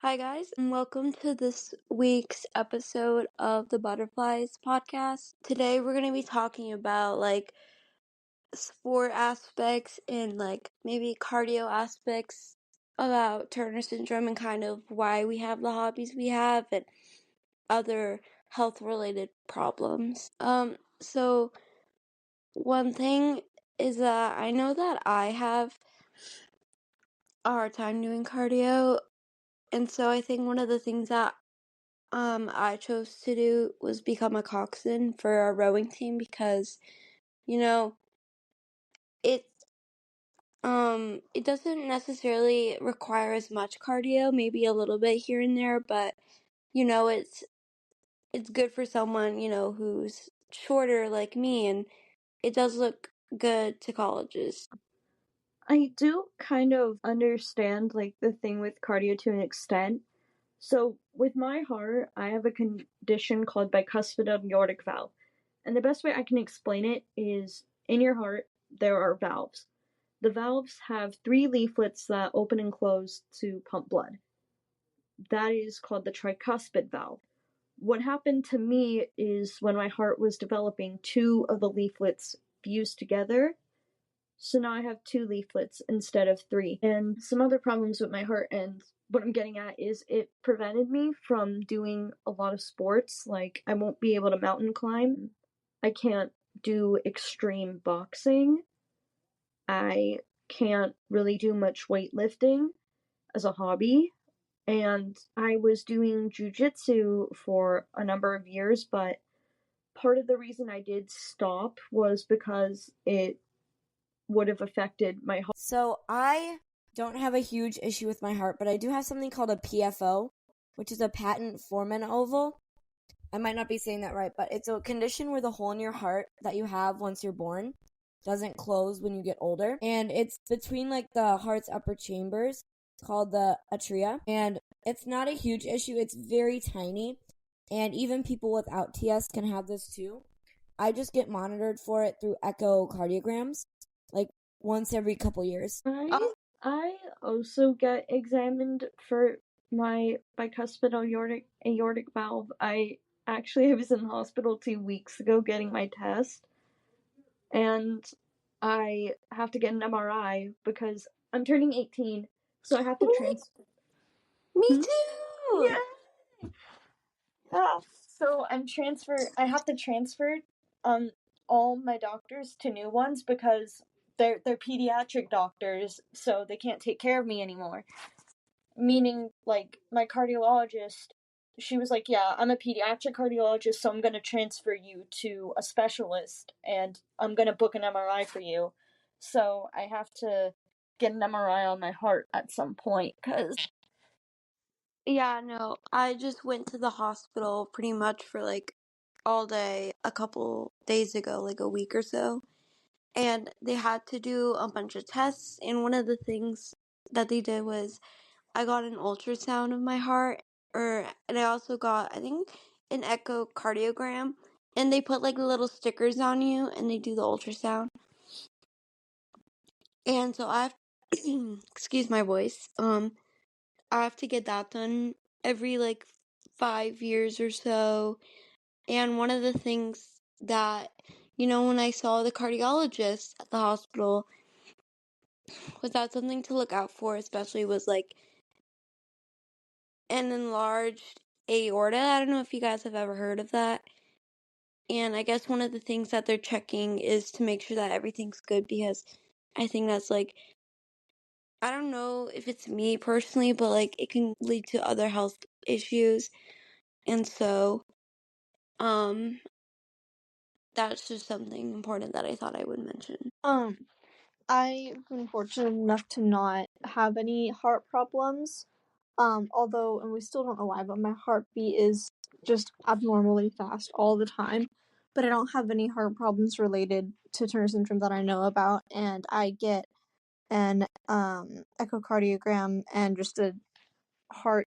Hi, guys, and welcome to this week's episode of the Butterflies podcast. Today, we're going to be talking about sport aspects and maybe cardio aspects about Turner syndrome and kind of why we have the hobbies we have and other health related problems. So one thing is that I know that I have a hard time doing cardio, and so I think one of the things that I chose to do was become a coxswain for our rowing team because, you know, it it doesn't necessarily require as much cardio, maybe a little bit here and there, but it's good for someone, who's shorter like me, and it does look good to colleges. I do kind of understand the thing with cardio to an extent. So with my heart, I have a condition called bicuspid aortic valve. And the best way I can explain it is in your heart there are valves. The valves have 3 leaflets that open and close to pump blood. That is called the tricuspid valve. What happened to me is when my heart was developing, 2 of the leaflets fused together. So now I have 2 leaflets instead of 3. And some other problems with my heart, and what I'm getting at is it prevented me from doing a lot of sports. Like, I won't be able to mountain climb. I can't do extreme boxing. I can't really do much weightlifting as a hobby. And I was doing jujitsu for a number of years, but part of the reason I did stop was because it would have affected my heart. So I don't have a huge issue with my heart, but I do have something called a PFO, which is a patent foramen oval. I might not be saying that right, but it's a condition where the hole in your heart that you have once you're born doesn't close when you get older. And it's between the heart's upper chambers. It's called the atria. And it's not a huge issue. It's very tiny. And even people without TS can have this too. I just get monitored for it through echocardiograms, once every couple years. I also get examined for my bicuspid aortic valve. I was in the hospital 2 weeks ago getting my test, and I have to get an MRI because I'm turning 18, so I have to transfer. Me too! Yeah. So I have to transfer all my doctors to new ones because they're pediatric doctors, so they can't take care of me anymore. Meaning, my cardiologist, she was like, yeah, I'm a pediatric cardiologist, so I'm going to transfer you to a specialist, and I'm going to book an MRI for you. So I have to get an MRI on my heart at some point, because... Yeah, no, I just went to the hospital pretty much for all day a couple days ago, like a week or so. And they had to do a bunch of tests, and one of the things that they did was I got an ultrasound of my heart, and I also got, I think, an echocardiogram, and they put little stickers on you, and they do the ultrasound. And so I have, excuse my voice, I have to get that done every 5 years or so. And one of the things that, when I saw the cardiologist at the hospital, was that something to look out for, especially was an enlarged aorta. I don't know if you guys have ever heard of that. And I guess one of the things that they're checking is to make sure that everything's good, because I think that's I don't know if it's me personally, but it can lead to other health issues. And so, that's just something important that I thought I would mention. I've been fortunate enough to not have any heart problems. Although, and we still don't know why, but my heartbeat is just abnormally fast all the time. But I don't have any heart problems related to Turner syndrome that I know about, and I get an echocardiogram and just a heart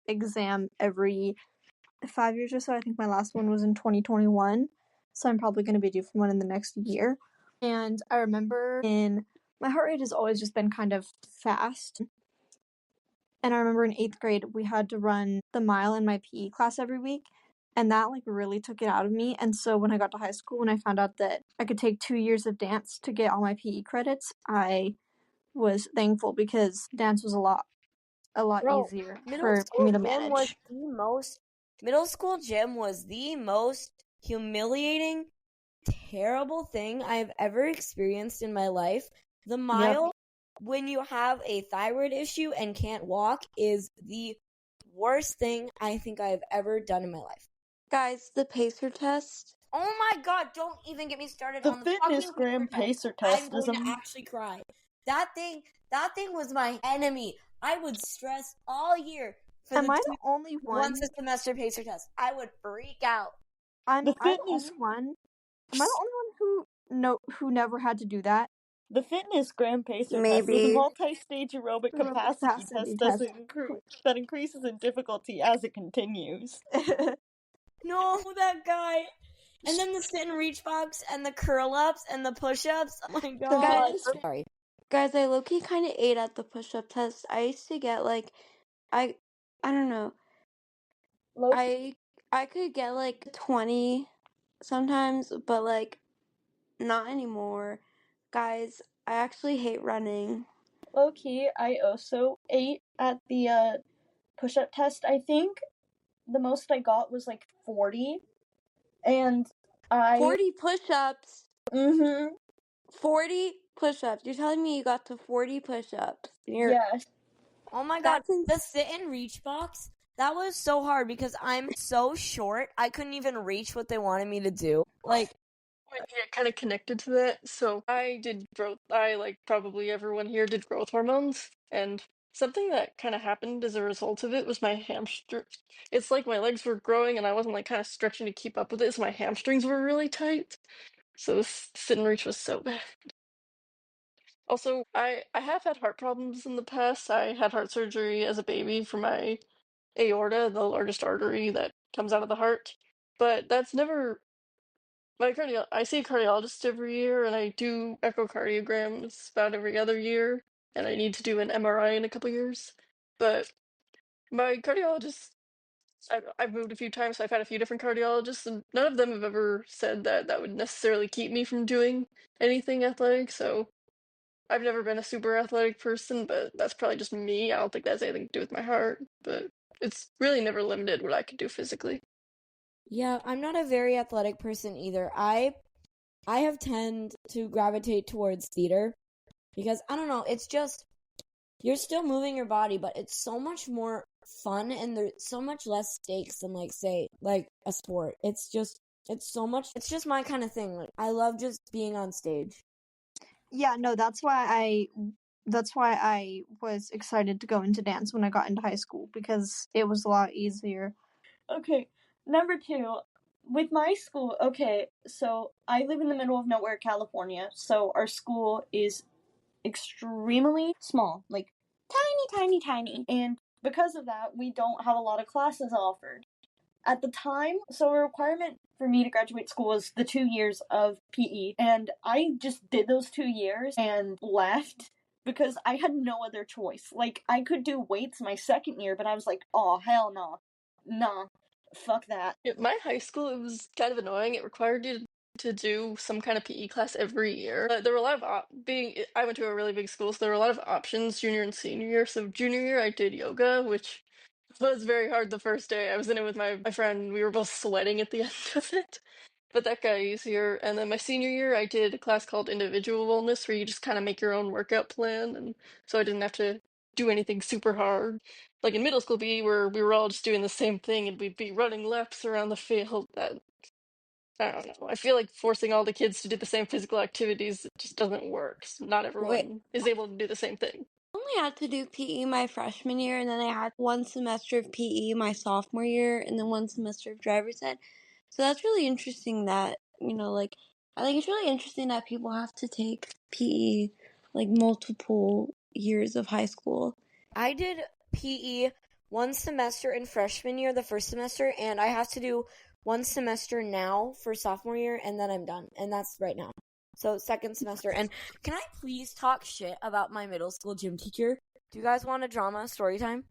exam every 5 years or so. I think my last one was in 2021, so I'm probably going to be due for one in the next year. And I remember my heart rate has always just been kind of fast, And I remember in 8th grade, we had to run the mile in my PE class every week. And that like really took it out of me. And so when I got to high school, when I found out that I could take 2 years of dance to get all my PE credits, I was thankful because dance was a lot Bro, easier middle for school me to gym was manage. the most humiliating, terrible thing I have ever experienced in my life. The mile, when you have a thyroid issue and can't walk, is the worst thing I think I have ever done in my life. Guys, the pacer test. Oh my god, don't even get me started The on the fitness fucking gram pacer test I'm is going to actually cry. That thing was my enemy. I would stress all year for Am I the the only one? once a semester pacer test. I would freak out. I'm The the fitness- only one. Am I the only one who never had to do that? The fitness gram pacer test Maybe. is a multi-stage aerobic Aerobic capacity capacity test test. that increases in difficulty as it continues. No, that guy. And then the sit and reach box and the curl ups and the push ups. Oh my god. Guys, Sorry. Guys, I low-key kind of ate at the push-up test. I used to get like, I don't know. I could get like 20 sometimes, but like not anymore. Guys, I actually hate running. Low key, I also ate at the push-up test. I think the most I got was like 40, and 40 push-ups. 40 push-ups. You're telling me you got to 40 push-ups? Yes. Oh my god. That's The sit and reach box. That was so hard because I'm so short. I couldn't even reach what they wanted me to do. Like, Yeah, kind of connected to that. So I did growth. Like probably everyone here, did growth hormones, and something that kind of happened as a result of it was my hamstring. It's like my legs were growing, and I wasn't like kind of stretching to keep up with it, so my hamstrings were really tight. So this sit and reach was so bad. Also, I have had heart problems in the past. I had heart surgery as a baby for my aorta, the largest artery that comes out of the heart. But that's never I see a cardiologist every year, and I do echocardiograms about every other year, and I need to do an MRI in a couple years. But my cardiologist, I've moved a few times, so I've had a few different cardiologists, and none of them have ever said that that would necessarily keep me from doing anything athletic. So I've never been a super athletic person, but that's probably just me. I don't think that has anything to do with my heart, but it's really never limited what I could do physically. yeah, I'm not a very athletic person either. I have tend to gravitate towards theater because I don't know, it's just you're still moving your body, but it's so much more fun and there's so much less stakes than like say like a sport. It's just my kind of thing. Like I love just being on stage. Yeah, no, that's why I was excited to go into dance when I got into high school because it was a lot easier. Okay, number 2, with my school, okay, so I live in the middle of nowhere, California, so our school is extremely small, like tiny, and because of that, we don't have a lot of classes offered. At the time, so a requirement for me to graduate school was the 2 years of PE, and I just did those 2 years and left because I had no other choice. Like, I could do weights my second year, but I was like, oh, hell no. Nah, fuck that. At my high school, it was kind of annoying. It required you to do some kind of PE class every year. There were a lot of I went to a really big school, so there were a lot of options junior and senior year. So junior year, I did yoga, which was very hard the first day. I was in it with my friend. We were both sweating at the end of it. But that got easier. And then my senior year, I did a class called Individual Wellness, where you just kind of make your own workout plan. And so I didn't have to do anything super hard. Like in middle school PE, where we were all just doing the same thing and we'd be running laps around the field. That, I don't know. I feel like forcing all the kids to do the same physical activities just doesn't work. So not everyone is able to do the same thing. I only had to do PE my freshman year, and then I had 1 semester of PE my sophomore year, and then 1 semester of driver's ed. So that's really interesting that, like, I think it's really interesting that people have to take PE, like, multiple years of high school. I did PE 1 semester in freshman year, the first semester, and I have to do 1 semester now for sophomore year, and then I'm done. And that's right now. So second semester. And can I please talk shit about my middle school gym teacher? Do you guys want a drama story time?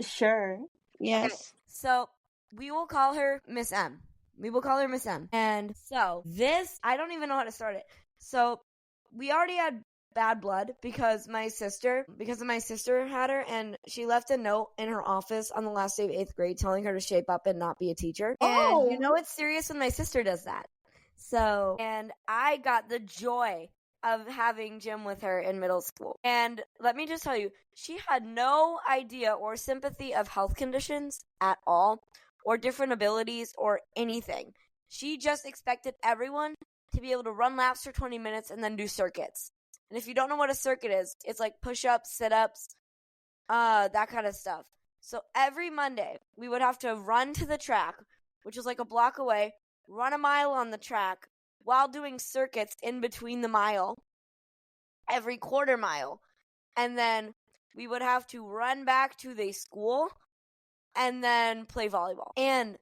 Sure. Yes. So we will call her Miss M. And so I don't even know how to start it. So we already had bad blood because my sister had her, and she left a note in her office on the last day of 8th grade telling her to shape up and not be a teacher. And you know it's serious when my sister does that. So, and I got the joy of having gym with her in middle school. And let me just tell you, she had no idea or sympathy of health conditions at all, or different abilities or anything. She just expected everyone to be able to run laps for 20 minutes and then do circuits. And if you don't know what a circuit is, it's like push-ups, sit-ups, that kind of stuff. So every Monday, we would have to run to the track, which was like a block away, run a mile on the track while doing circuits in between the mile, every quarter mile. And then we would have to run back to the school and then play volleyball. And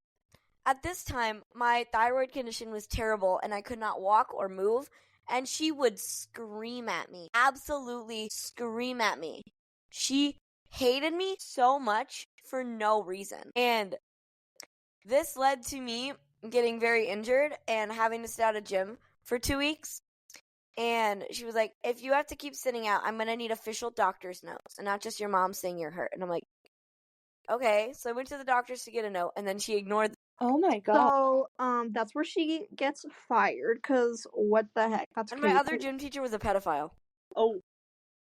at this time, my thyroid condition was terrible and I could not walk or move. And she would scream at me, absolutely scream at me. She hated me so much for no reason. And this led to me getting very injured and having to stay out of gym for 2 weeks. And she was like, if you have to keep sitting out, I'm going to need official doctor's notes and not just your mom saying you're hurt. And I'm like, okay. So I went to the doctors to get a note, and then she ignored. Oh my god. So, that's where she gets fired, because what the heck? That's And crazy. my other gym teacher was a pedophile. Oh.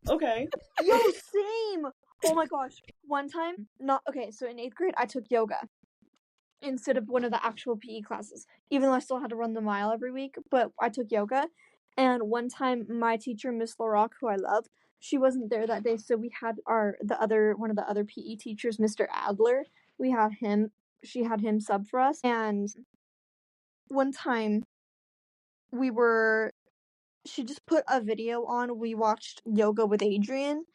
Okay. Yo, same! Oh my gosh. One time, so in 8th grade, I took yoga instead of one of the actual PE classes, even though I still had to run the mile every week, but I took yoga. And one time, my teacher, Miss LaRock, who I love, she wasn't there that day, so we had one of the other PE teachers, Mr. Adler. She had him sub for us, and one time she just put a video on. We watched Yoga with Adrian.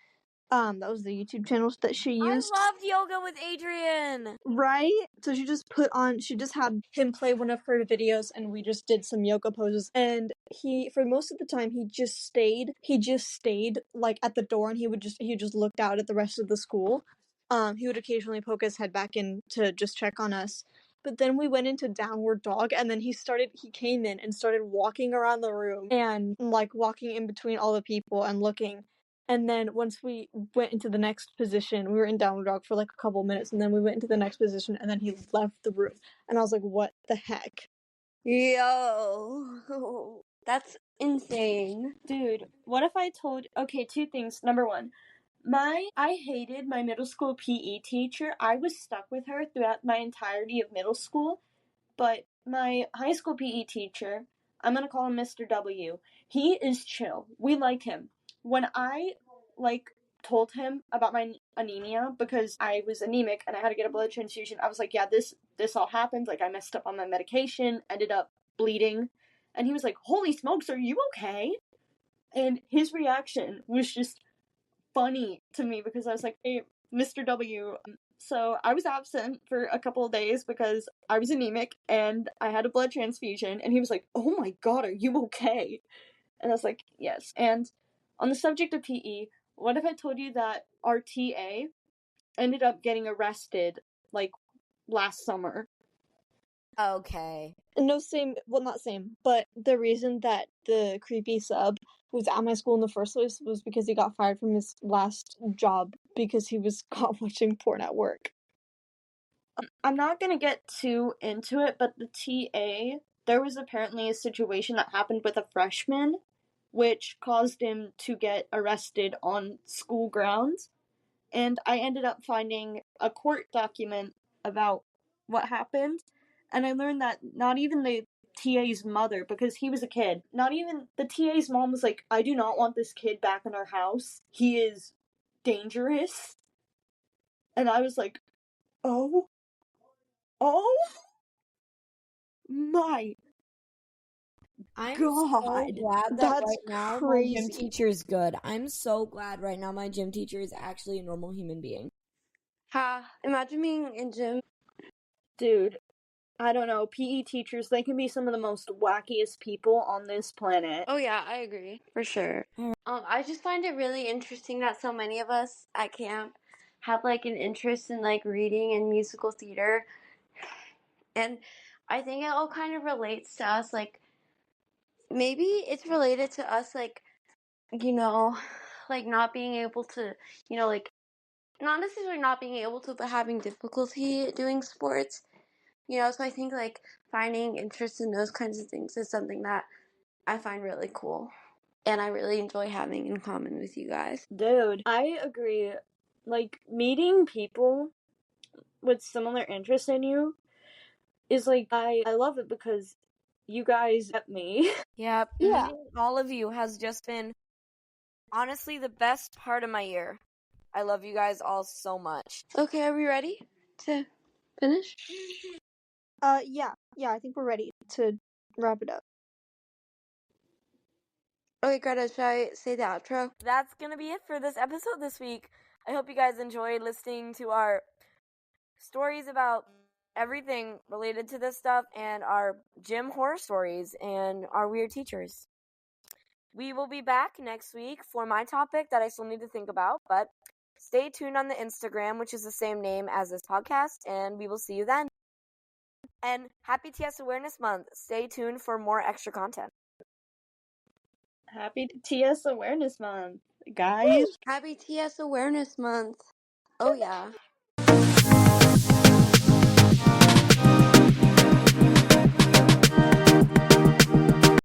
That was the YouTube channel that she used. I loved Yoga with Adrian. Right? So she just had him play one of her videos, and we just did some yoga poses. And for most of the time, he just stayed like at the door, and he just looked out at the rest of the school. He would occasionally poke his head back in to just check on us. But then we went into downward dog, and then he came in and started walking around the room and like walking in between all the people and looking. And then once we went into the next position, we were in downward dog for like a couple minutes, and then we went into the next position, and then he left the room. And I was like, what the heck? Yo, that's insane. Dude, what if I told... Okay, 2 things. Number 1, I hated my middle school PE teacher. I was stuck with her throughout my entirety of middle school. But my high school PE teacher, I'm gonna call him Mr. W. He is chill. We like him. When I told him about my anemia, because I was anemic and I had to get a blood transfusion, I was like, yeah, this all happened. Like, I messed up on my medication, ended up bleeding. And he was like, holy smokes, are you okay? And his reaction was just funny to me, because I was like, hey, Mr. W. So I was absent for a couple of days because I was anemic and I had a blood transfusion. And he was like, oh my god, are you okay? And I was like, yes. And on the subject of PE, what if I told you that our TA ended up getting arrested like last summer? Okay. No, same. Well, not same. But the reason that the creepy sub was at my school in the first place was because he got fired from his last job because he was caught watching porn at work. I'm not gonna get too into it, but the TA, there was apparently a situation that happened with a freshman, which caused him to get arrested on school grounds. And I ended up finding a court document about what happened. And I learned that not even the TA's mother, because he was a kid, not even the TA's mom was like, I do not want this kid back in our house. He is dangerous. And I was like, oh my I'm God, so glad that that's right now my crazy. gym teacher is good. I'm so glad right now my gym teacher is actually a normal human being. Imagine being in gym. dude, I don't know, PE teachers, they can be some of the most wackiest people on this planet. Oh yeah, I agree for sure. I just find it really interesting that so many of us at camp had like an interest in like reading and musical theater. And I think it all kind of relates to us, like maybe it's related to us, like, you know, like not being able to, you know, like not necessarily not being able to, but having difficulty doing sports, you know. So I think like finding interest in those kinds of things is something that I find really cool and I really enjoy having in common with you guys. Dude, I agree. Like, meeting people with similar interests in you is like, I love it because you guys get me. Yeah, Yeah. meeting all of you has just been honestly the best part of my year. I love you guys all so much. Okay, are we ready to finish? Yeah, I think we're ready to wrap it up. Okay, Greta, should I say the outro? That's gonna be it for this episode this week. I hope you guys enjoyed listening to our stories about everything related to this stuff and our gym horror stories and our weird teachers. We will be back next week for my topic that I still need to think about, but stay tuned on the Instagram, which is the same name as this podcast, and we will see you then. And happy TS Awareness Month. Stay tuned for more extra content. Happy TS Awareness Month, guys. Happy TS Awareness Month. Oh, yeah.